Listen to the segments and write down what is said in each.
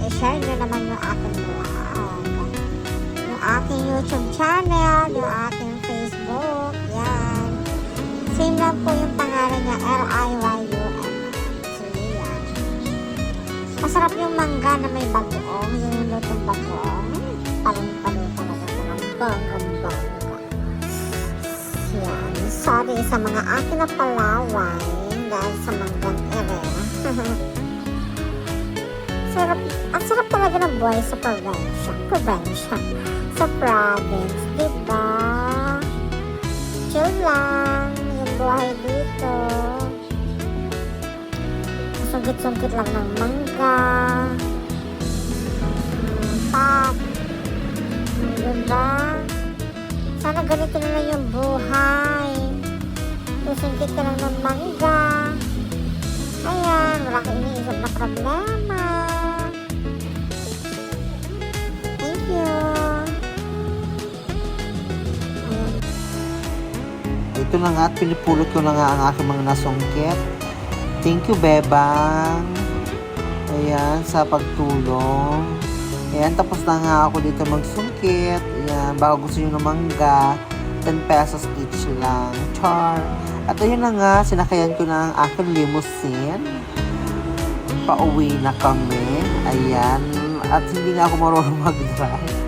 i-share nyo naman yung aking vlog. Yung aking YouTube channel, yung aking Facebook, yan. Same lang po yung pangalan niya, Liyum. So, yan. Masarap yung mangga na may bagoong, yung lutong bagoong. Paling-paling talaga mga bongga-bongga. Yan. Sorry sa mga akin na palaway dahil sa manggang ere. Ang sarap talaga ng buhay sa probinsya. Sa province, diba? Chill lang yung buhay dito. Sungkit-sungkit lang ng mangga. Pat. Diba? Sana ganito na lang yung buhay. Sungkit ka lang ng mangga. Ayan, wala kang iniisip na problema. Thank you. Ayan. Ito na nga at pinipulot ko na nga ang aking mga nasungkit. Thank you, Bebang. Ayan, sa pagtulong. Ayan, tapos na nga ako dito magsungkit. Ayan, baka gusto nyo ng mangga, 10 pesos each lang. Char! At ayun na nga, sinakayan ko na ang aking limousine. Pauwi na kami. Ayan. At hindi na ako marunong mag-drive.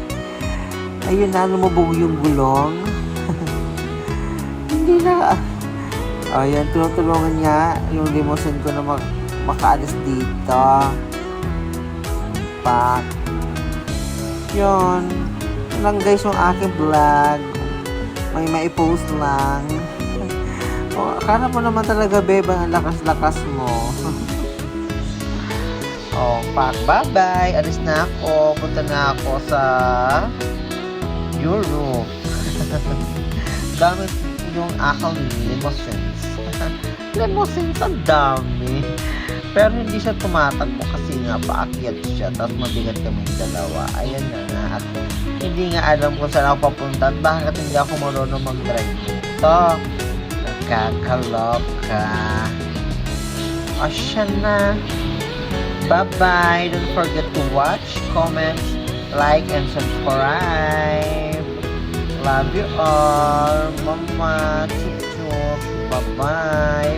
Ayun na, lumubog yung gulong. Hindi na. Ayan, tinutulungan niya yung limousine ko na makaalis dito. Pak. Yun. Yun lang guys yung aking vlog. May maipost lang. Oh, akala mo naman talaga, Bebang, ang lakas-lakas mo. Oh, pak, bye-bye. Alis na ako. Punta na ako sa Europe. Gamit yung aking limousines. Limousines, ang dami. Pero hindi siya tumatakbo kasi nga paakyat siya. Tapos mabigat kami dalawa. Ayan na nga. At hindi nga alam kung saan ako papunta. At bakit hindi ako marunong mag-drive dito. Kakaloka. O siya na. Bye-bye. Don't forget to watch, comment, like, and subscribe. Love you all. Mama. Chup-chup. Bye-bye.